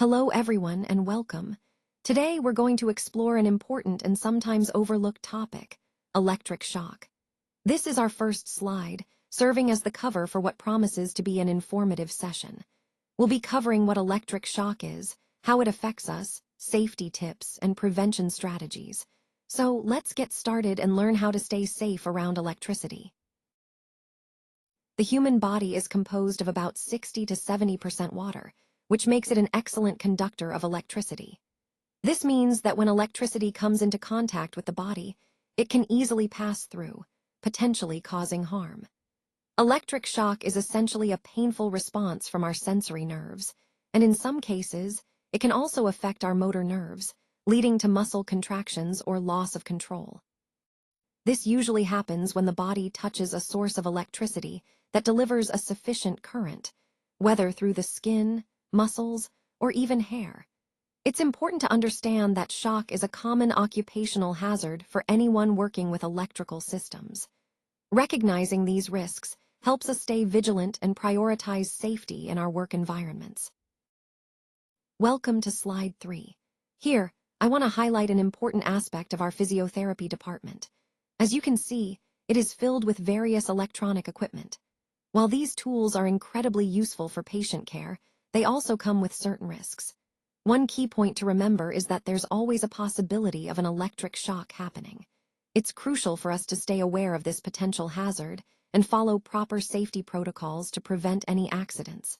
Hello everyone and welcome. Today we're going to explore an important and sometimes overlooked topic, electric shock. This is our first slide, serving as the cover for what promises to be an informative session. We'll be covering what electric shock is, how it affects us, safety tips, and prevention strategies. So let's get started and learn how to stay safe around electricity. The human body is composed of about 60 to 70% water, which makes it an excellent conductor of electricity. This means that when electricity comes into contact with the body, it can easily pass through, potentially causing harm. Electric shock is essentially a painful response from our sensory nerves, and in some cases, it can also affect our motor nerves, leading to muscle contractions or loss of control. This usually happens when the body touches a source of electricity that delivers a sufficient current, whether through the skin, muscles, or even hair. It's important to understand that shock is a common occupational hazard for anyone working with electrical systems. Recognizing these risks helps us stay vigilant and prioritize safety in our work environments. Welcome to Slide 3. Here, I want to highlight an important aspect of our physiotherapy department. As you can see, it is filled with various electronic equipment. While these tools are incredibly useful for patient care, they also come with certain risks. One key point to remember is that there's always a possibility of an electric shock happening. It's crucial for us to stay aware of this potential hazard and follow proper safety protocols to prevent any accidents.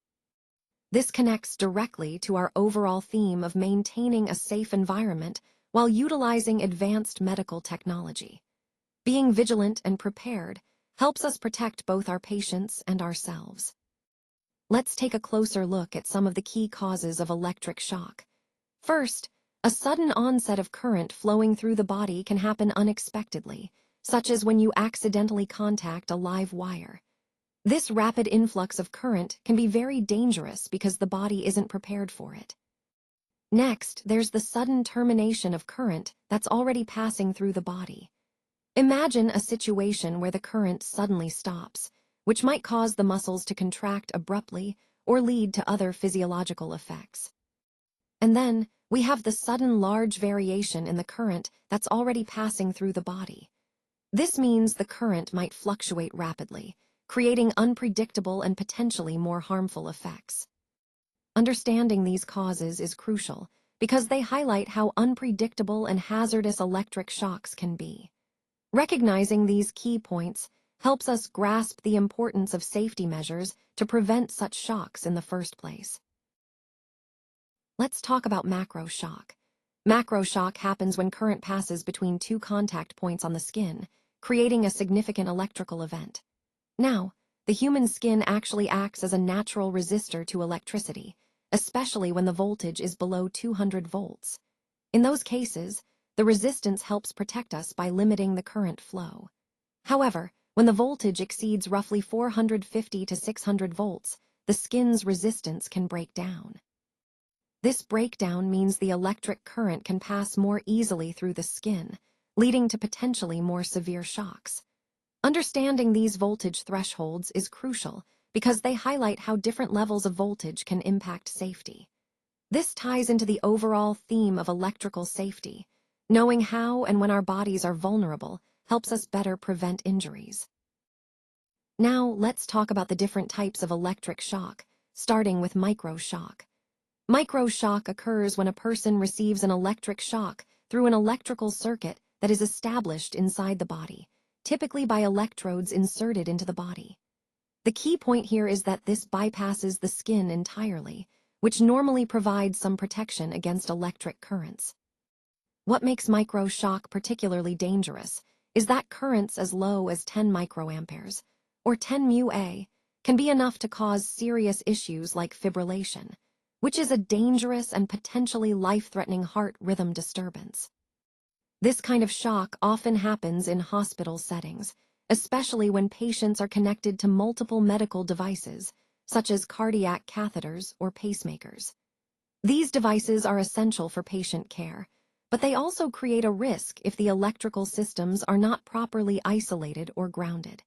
This connects directly to our overall theme of maintaining a safe environment while utilizing advanced medical technology. Being vigilant and prepared helps us protect both our patients and ourselves. Let's take a closer look at some of the key causes of electric shock. First, a sudden onset of current flowing through the body can happen unexpectedly, such as when you accidentally contact a live wire. This rapid influx of current can be very dangerous because the body isn't prepared for it. Next, there's the sudden termination of current that's already passing through the body. Imagine a situation where the current suddenly stops, which might cause the muscles to contract abruptly or lead to other physiological effects. And then, we have the sudden large variation in the current that's already passing through the body. This means the current might fluctuate rapidly, creating unpredictable and potentially more harmful effects. Understanding these causes is crucial because they highlight how unpredictable and hazardous electric shocks can be. Recognizing these key points helps us grasp the importance of safety measures to prevent such shocks in the first place. Let's talk about macro shock. Macro shock happens when current passes between two contact points on the skin, creating a significant electrical event. Now, the human skin actually acts as a natural resistor to electricity, especially when the voltage is below 200 volts. In those cases, the resistance helps protect us by limiting the current flow. However, when the voltage exceeds roughly 450 to 600 volts, the skin's resistance can break down. This breakdown means the electric current can pass more easily through the skin, leading to potentially more severe shocks. Understanding these voltage thresholds is crucial because they highlight how different levels of voltage can impact safety. This ties into the overall theme of electrical safety. Knowing how and when our bodies are vulnerable helps us better prevent injuries. Now, let's talk about the different types of electric shock, starting with micro shock. Micro shock occurs when a person receives an electric shock through an electrical circuit that is established inside the body, typically by electrodes inserted into the body. The key point here is that this bypasses the skin entirely, which normally provides some protection against electric currents. What makes micro shock particularly dangerous is that currents as low as 10 microamperes, or 10 μA, can be enough to cause serious issues like fibrillation, which is a dangerous and potentially life-threatening heart rhythm disturbance. This kind of shock often happens in hospital settings, especially when patients are connected to multiple medical devices, such as cardiac catheters or pacemakers. These devices are essential for patient care, but they also create a risk if the electrical systems are not properly isolated or grounded.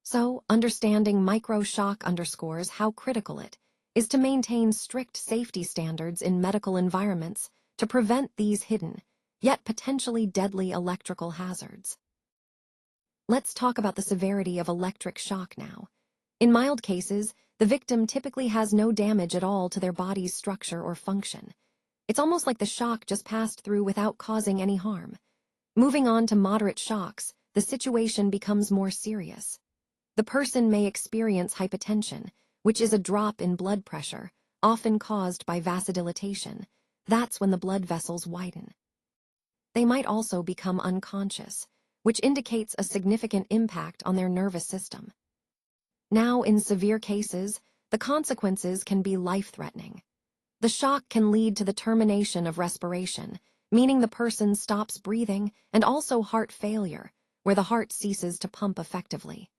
So, understanding micro shock underscores how critical it is to maintain strict safety standards in medical environments to prevent these hidden, yet potentially deadly electrical hazards. Let's talk about the severity of electric shock now. In mild cases, the victim typically has no damage at all to their body's structure or function. It's almost like the shock just passed through without causing any harm. Moving on to moderate shocks, the situation becomes more serious. The person may experience hypotension, which is a drop in blood pressure, often caused by vasodilatation. That's when the blood vessels widen. They might also become unconscious, which indicates a significant impact on their nervous system. Now, in severe cases, the consequences can be life-threatening. The shock can lead to the termination of respiration, meaning the person stops breathing, and also heart failure, where the heart ceases to pump effectively.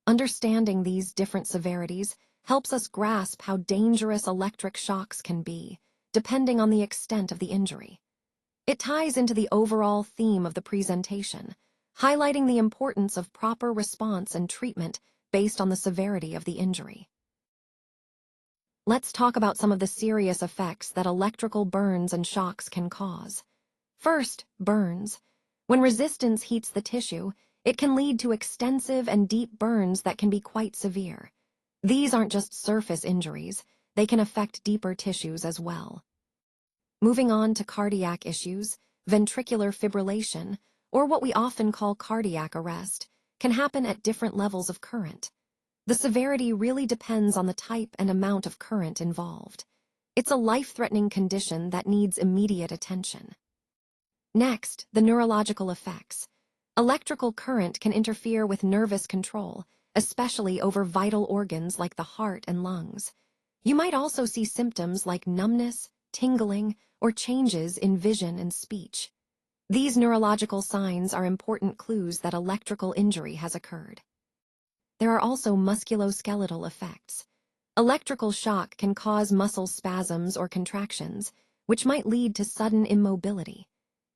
Understanding these different severities helps us grasp how dangerous electric shocks can be, depending on the extent of the injury. It ties into the overall theme of the presentation, highlighting the importance of proper response and treatment based on the severity of the injury. Let's talk about some of the serious effects that electrical burns and shocks can cause. First, burns. When resistance heats the tissue, it can lead to extensive and deep burns that can be quite severe. These aren't just surface injuries, they can affect deeper tissues as well. Moving on to cardiac issues, ventricular fibrillation, or what we often call cardiac arrest, can happen at different levels of current. The severity really depends on the type and amount of current involved. It's a life-threatening condition that needs immediate attention. Next, the neurological effects. Electrical current can interfere with nervous control, especially over vital organs like the heart and lungs. You might also see symptoms like numbness, tingling, or changes in vision and speech. These neurological signs are important clues that electrical injury has occurred. There are also musculoskeletal effects. Electrical shock can cause muscle spasms or contractions, which might lead to sudden immobility.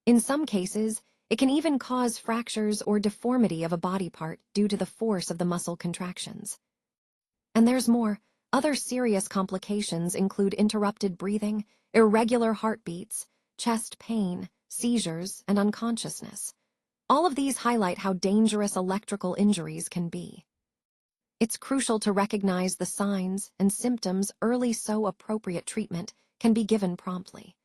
In some cases, it can even cause fractures or deformity of a body part due to the force of the muscle contractions. And there's more. Other serious complications include interrupted breathing, irregular heartbeats, chest pain, seizures, and unconsciousness. All of these highlight how dangerous electrical injuries can be. It's crucial to recognize the signs and symptoms early so appropriate treatment can be given promptly.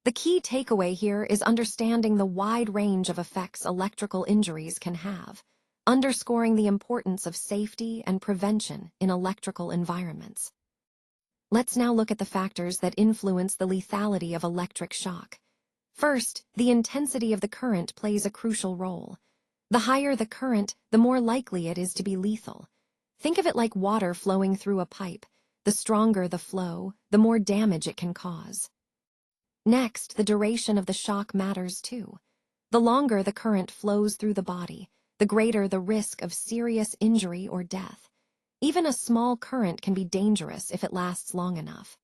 The key takeaway here is understanding the wide range of effects electrical injuries can have, underscoring the importance of safety and prevention in electrical environments. Let's now look at the factors that influence the lethality of electric shock. First, the intensity of the current plays a crucial role. The higher the current, the more likely it is to be lethal. Think of it like water flowing through a pipe. The stronger the flow, the more damage it can cause. Next, the duration of the shock matters too. The longer the current flows through the body, the greater the risk of serious injury or death. Even a small current can be dangerous if it lasts long enough.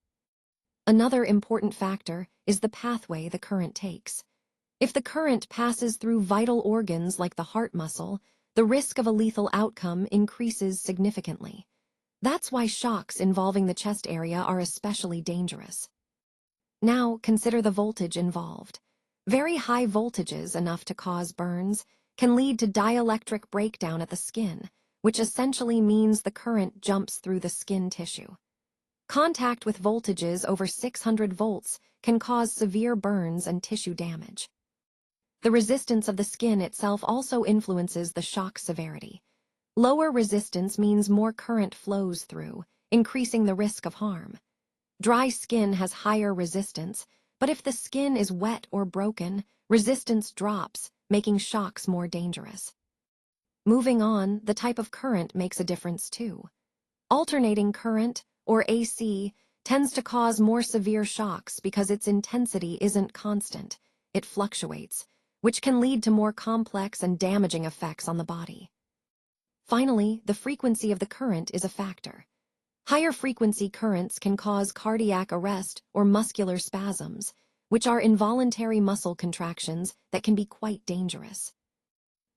Another important factor is the pathway the current takes. If the current passes through vital organs like the heart muscle, the risk of a lethal outcome increases significantly. That's why shocks involving the chest area are especially dangerous. Now, consider the voltage involved. Very high voltages, enough to cause burns, can lead to dielectric breakdown at the skin, which essentially means the current jumps through the skin tissue. Contact with voltages over 600 volts can cause severe burns and tissue damage. The resistance of the skin itself also influences the shock severity. Lower resistance means more current flows through, increasing the risk of harm. Dry skin has higher resistance, but if the skin is wet or broken, resistance drops, making shocks more dangerous. Moving on, the type of current makes a difference too. Alternating current, or AC, tends to cause more severe shocks because its intensity isn't constant, it fluctuates, which can lead to more complex and damaging effects on the body. Finally, the frequency of the current is a factor. Higher frequency currents can cause cardiac arrest or muscular spasms, which are involuntary muscle contractions that can be quite dangerous.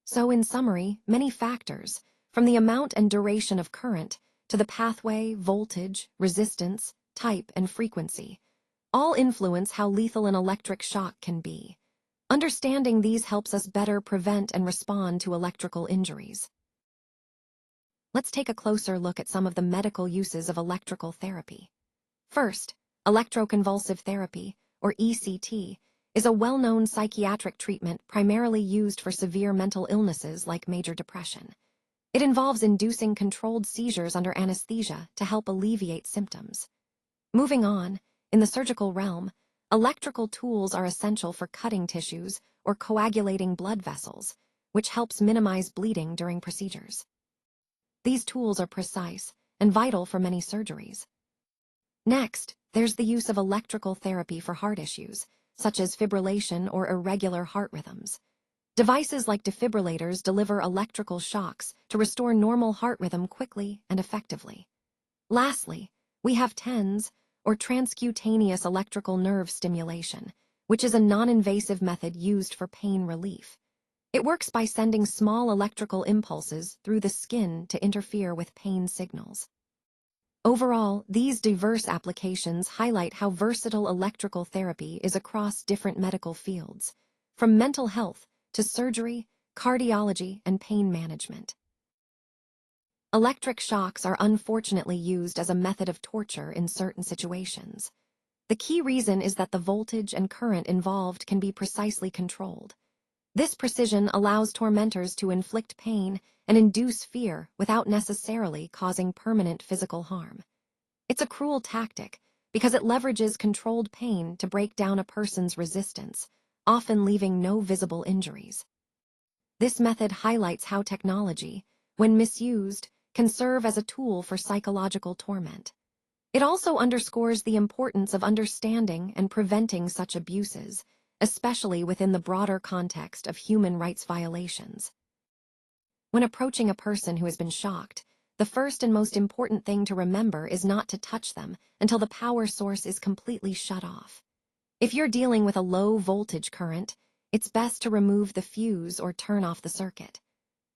So in summary, many factors, from the amount and duration of current to the pathway, voltage, resistance, type, and frequency. All influence how lethal an electric shock can be. Understanding these helps us better prevent and respond to electrical injuries. Let's take a closer look at some of the medical uses of electrical therapy. First, electroconvulsive therapy, or ECT, is a well-known psychiatric treatment primarily used for severe mental illnesses like major depression. It involves inducing controlled seizures under anesthesia to help alleviate symptoms. Moving on, in the surgical realm, electrical tools are essential for cutting tissues or coagulating blood vessels, which helps minimize bleeding during procedures. These tools are precise and vital for many surgeries. Next, there's the use of electrical therapy for heart issues, such as fibrillation or irregular heart rhythms. Devices like defibrillators deliver electrical shocks to restore normal heart rhythm quickly and effectively. Lastly, we have TENS, or transcutaneous electrical nerve stimulation, which is a non-invasive method used for pain relief. It works by sending small electrical impulses through the skin to interfere with pain signals. Overall, these diverse applications highlight how versatile electrical therapy is across different medical fields, from mental health to surgery, cardiology, and pain management. Electric shocks are unfortunately used as a method of torture in certain situations. The key reason is that the voltage and current involved can be precisely controlled. This precision allows tormentors to inflict pain and induce fear without necessarily causing permanent physical harm. It's a cruel tactic because it leverages controlled pain to break down a person's resistance, often leaving no visible injuries. This method highlights how technology, when misused, can serve as a tool for psychological torment. It also underscores the importance of understanding and preventing such abuses, especially within the broader context of human rights violations. When approaching a person who has been shocked, the first and most important thing to remember is not to touch them until the power source is completely shut off. If you're dealing with a low voltage current, it's best to remove the fuse or turn off the circuit.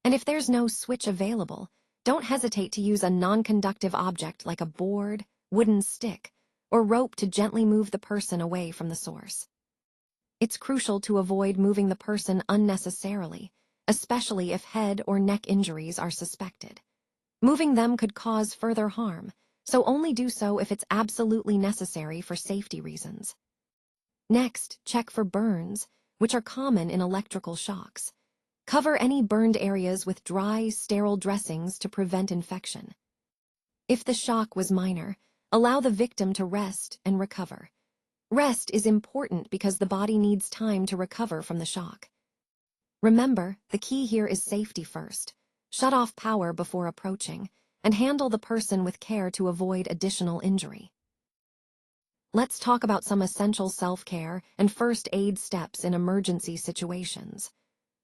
And if there's no switch available, don't hesitate to use a non-conductive object like a board, wooden stick, or rope to gently move the person away from the source. It's crucial to avoid moving the person unnecessarily, especially if head or neck injuries are suspected. Moving them could cause further harm, so only do so if it's absolutely necessary for safety reasons. Next, check for burns, which are common in electrical shocks. Cover any burned areas with dry, sterile dressings to prevent infection. If the shock was minor, allow the victim to rest and recover. Rest is important because the body needs time to recover from the shock. Remember, the key here is safety first. Shut off power before approaching, and handle the person with care to avoid additional injury. Let's talk about some essential self-care and first aid steps in emergency situations.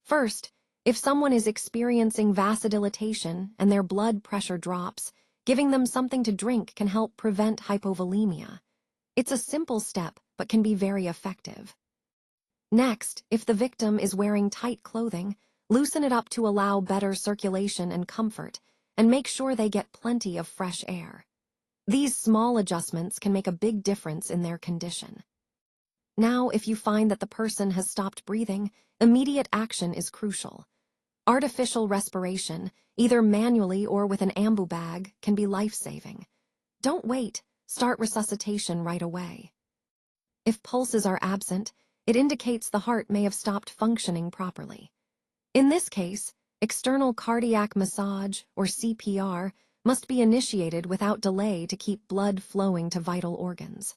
First, if someone is experiencing vasodilatation and their blood pressure drops, giving them something to drink can help prevent hypovolemia. It's a simple step, but can be very effective. Next, if the victim is wearing tight clothing, loosen it up to allow better circulation and comfort, and make sure they get plenty of fresh air. These small adjustments can make a big difference in their condition. Now, if you find that the person has stopped breathing, immediate action is crucial. Artificial respiration, either manually or with an ambu bag, can be life-saving. Don't wait. Start resuscitation right away. If pulses are absent, it indicates the heart may have stopped functioning properly. In this case, external cardiac massage, or CPR, must be initiated without delay to keep blood flowing to vital organs.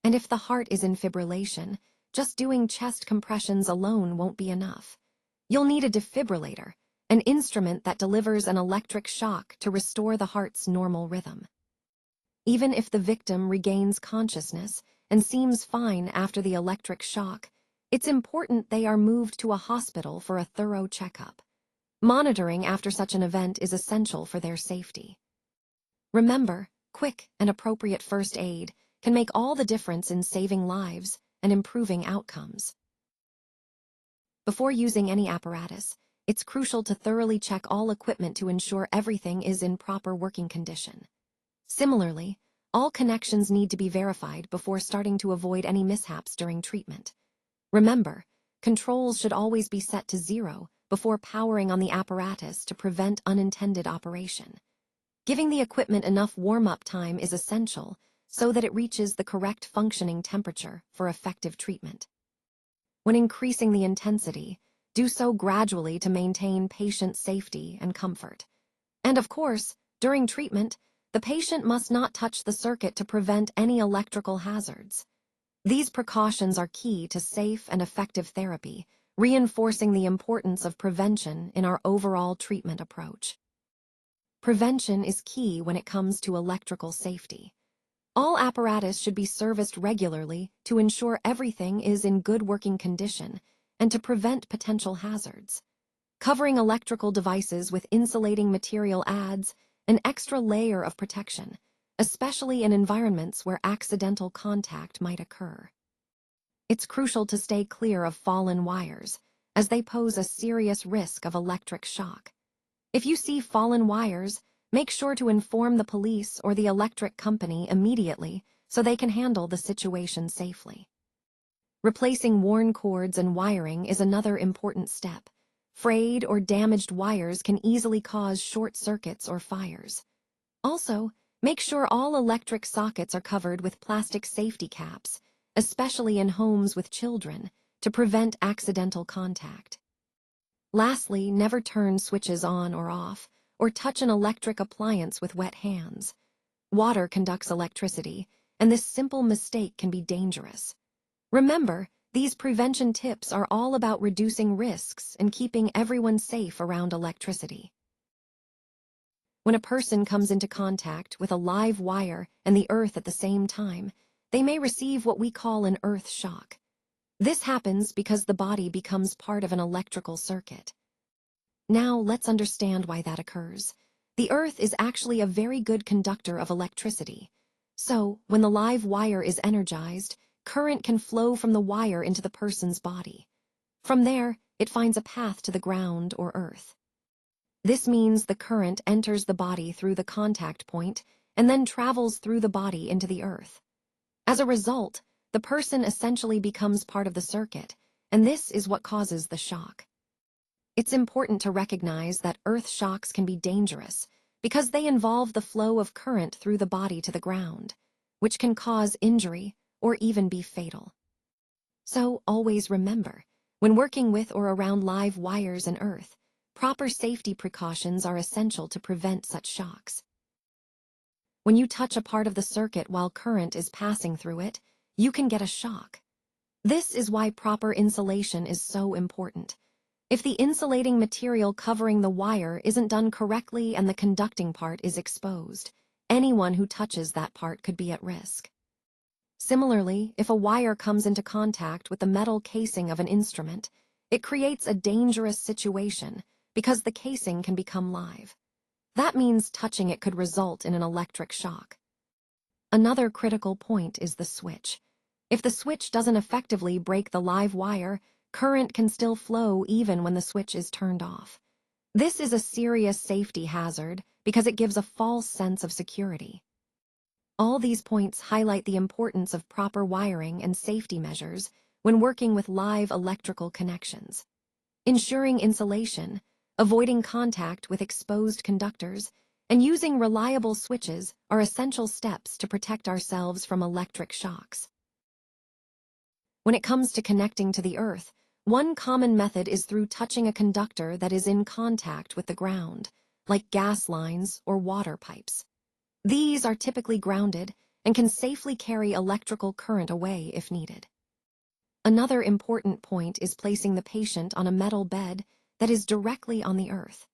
And if the heart is in fibrillation, just doing chest compressions alone won't be enough. You'll need a defibrillator, an instrument that delivers an electric shock to restore the heart's normal rhythm. Even if the victim regains consciousness and seems fine after the electric shock, it's important they are moved to a hospital for a thorough checkup. Monitoring after such an event is essential for their safety. Remember, quick and appropriate first aid can make all the difference in saving lives and improving outcomes. Before using any apparatus, It's crucial to thoroughly check all equipment to ensure everything is in proper working condition. Similarly, all connections need to be verified before starting to avoid any mishaps during treatment. Remember, controls should always be set to 0 before powering on the apparatus to prevent unintended operation. Giving the equipment enough warm-up time is essential so that it reaches the correct functioning temperature for effective treatment. When increasing the intensity, do so gradually to maintain patient safety and comfort. And of course, during treatment, the patient must not touch the circuit to prevent any electrical hazards. These precautions are key to safe and effective therapy, reinforcing the importance of prevention in our overall treatment approach. Prevention is key when it comes to electrical safety. All apparatus should be serviced regularly to ensure everything is in good working condition and to prevent potential hazards. Covering electrical devices with insulating material adds an extra layer of protection, especially in environments where accidental contact might occur. It's crucial to stay clear of fallen wires, as they pose a serious risk of electric shock. If you see fallen wires, make sure to inform the police or the electric company immediately so they can handle the situation safely. Replacing worn cords and wiring is another important step. Frayed or damaged wires can easily cause short circuits or fires. Also, make sure all electric sockets are covered with plastic safety caps, especially in homes with children, to prevent accidental contact. Lastly, never turn switches on or off, or touch an electric appliance with wet hands. Water conducts electricity, and this simple mistake can be dangerous. Remember, these prevention tips are all about reducing risks and keeping everyone safe around electricity. When a person comes into contact with a live wire and the earth at the same time, they may receive what we call an earth shock. This happens because the body becomes part of an electrical circuit. Now let's understand why that occurs. The earth is actually a very good conductor of electricity. So, when the live wire is energized, current can flow from the wire into the person's body. From there, it finds a path to the ground or earth. This means the current enters the body through the contact point and then travels through the body into the earth. As a result, the person essentially becomes part of the circuit, and this is what causes the shock. It's important to recognize that earth shocks can be dangerous because they involve the flow of current through the body to the ground, which can cause injury or even be fatal. So always remember, when working with or around live wires and earth, proper safety precautions are essential to prevent such shocks. When you touch a part of the circuit while current is passing through it, you can get a shock. This is why proper insulation is so important. If the insulating material covering the wire isn't done correctly and the conducting part is exposed, anyone who touches that part could be at risk. Similarly, if a wire comes into contact with the metal casing of an instrument, it creates a dangerous situation because the casing can become live. That means touching it could result in an electric shock. Another critical point is the switch. If the switch doesn't effectively break the live wire, current can still flow even when the switch is turned off. This is a serious safety hazard because it gives a false sense of security. All these points highlight the importance of proper wiring and safety measures when working with live electrical connections. Ensuring insulation, avoiding contact with exposed conductors, and using reliable switches are essential steps to protect ourselves from electric shocks. When it comes to connecting to the earth, one common method is through touching a conductor that is in contact with the ground, like gas lines or water pipes. These are typically grounded and can safely carry electrical current away if needed. Another important point is placing the patient on a metal bed that is directly on the earth.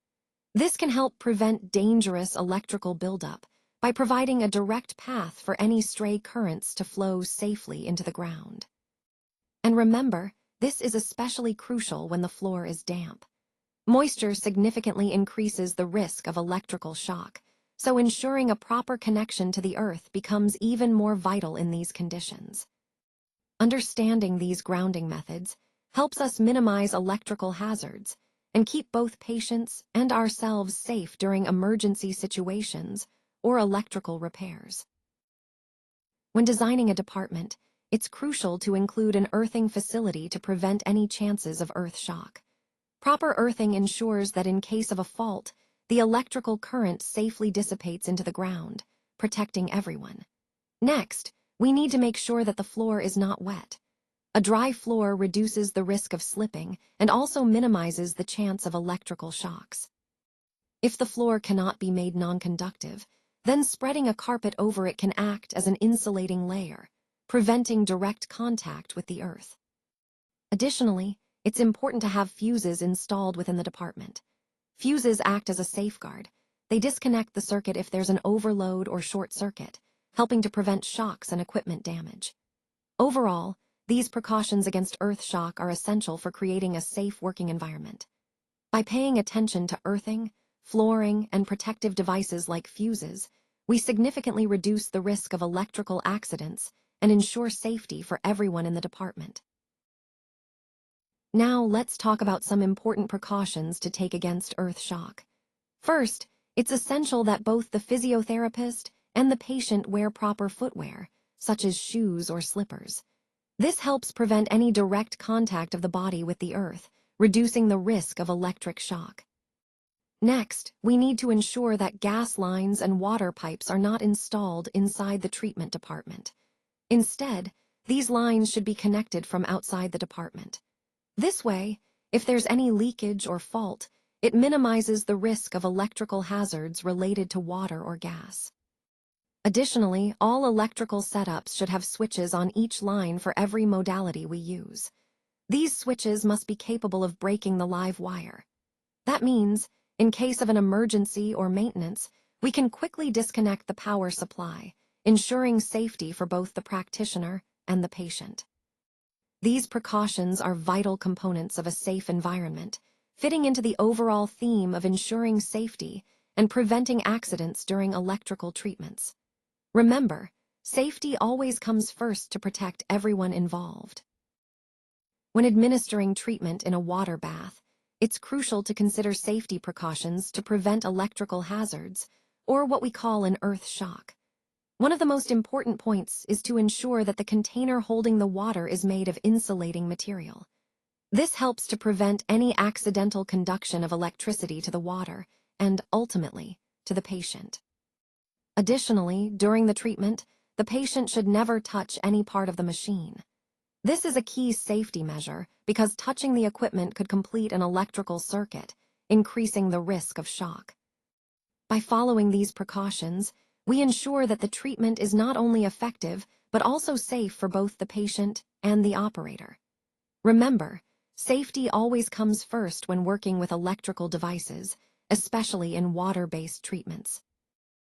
This can help prevent dangerous electrical buildup by providing a direct path for any stray currents to flow safely into the ground. And remember, this is especially crucial when the floor is damp. Moisture significantly increases the risk of electrical shock, so ensuring a proper connection to the earth becomes even more vital in these conditions. Understanding these grounding methods helps us minimize electrical hazards, and keep both patients and ourselves safe during emergency situations or electrical repairs. When designing a department, it's crucial to include an earthing facility to prevent any chances of earth shock. Proper earthing ensures that in case of a fault, the electrical current safely dissipates into the ground, protecting everyone. Next, we need to make sure that the floor is not wet. A dry floor reduces the risk of slipping and also minimizes the chance of electrical shocks. If the floor cannot be made non-conductive, then spreading a carpet over it can act as an insulating layer, preventing direct contact with the earth. Additionally, it's important to have fuses installed within the department. Fuses act as a safeguard. They disconnect the circuit if there's an overload or short circuit, helping to prevent shocks and equipment damage. Overall, these precautions against earth shock are essential for creating a safe working environment. By paying attention to earthing, flooring, and protective devices like fuses, we significantly reduce the risk of electrical accidents and ensure safety for everyone in the department. Now let's talk about some important precautions to take against earth shock. First, it's essential that both the physiotherapist and the patient wear proper footwear, such as shoes or slippers. This helps prevent any direct contact of the body with the earth, reducing the risk of electric shock. Next, we need to ensure that gas lines and water pipes are not installed inside the treatment department. Instead, these lines should be connected from outside the department. This way, if there's any leakage or fault, it minimizes the risk of electrical hazards related to water or gas. Additionally, all electrical setups should have switches on each line for every modality we use. These switches must be capable of breaking the live wire. That means, in case of an emergency or maintenance, we can quickly disconnect the power supply, ensuring safety for both the practitioner and the patient. These precautions are vital components of a safe environment, fitting into the overall theme of ensuring safety and preventing accidents during electrical treatments. Remember, safety always comes first to protect everyone involved. When administering treatment in a water bath, it's crucial to consider safety precautions to prevent electrical hazards, or what we call an earth shock. One of the most important points is to ensure that the container holding the water is made of insulating material. This helps to prevent any accidental conduction of electricity to the water and, ultimately, to the patient. Additionally, during the treatment, the patient should never touch any part of the machine. This is a key safety measure because touching the equipment could complete an electrical circuit, increasing the risk of shock. By following these precautions, we ensure that the treatment is not only effective but also safe for both the patient and the operator. Remember, safety always comes first when working with electrical devices, especially in water-based treatments.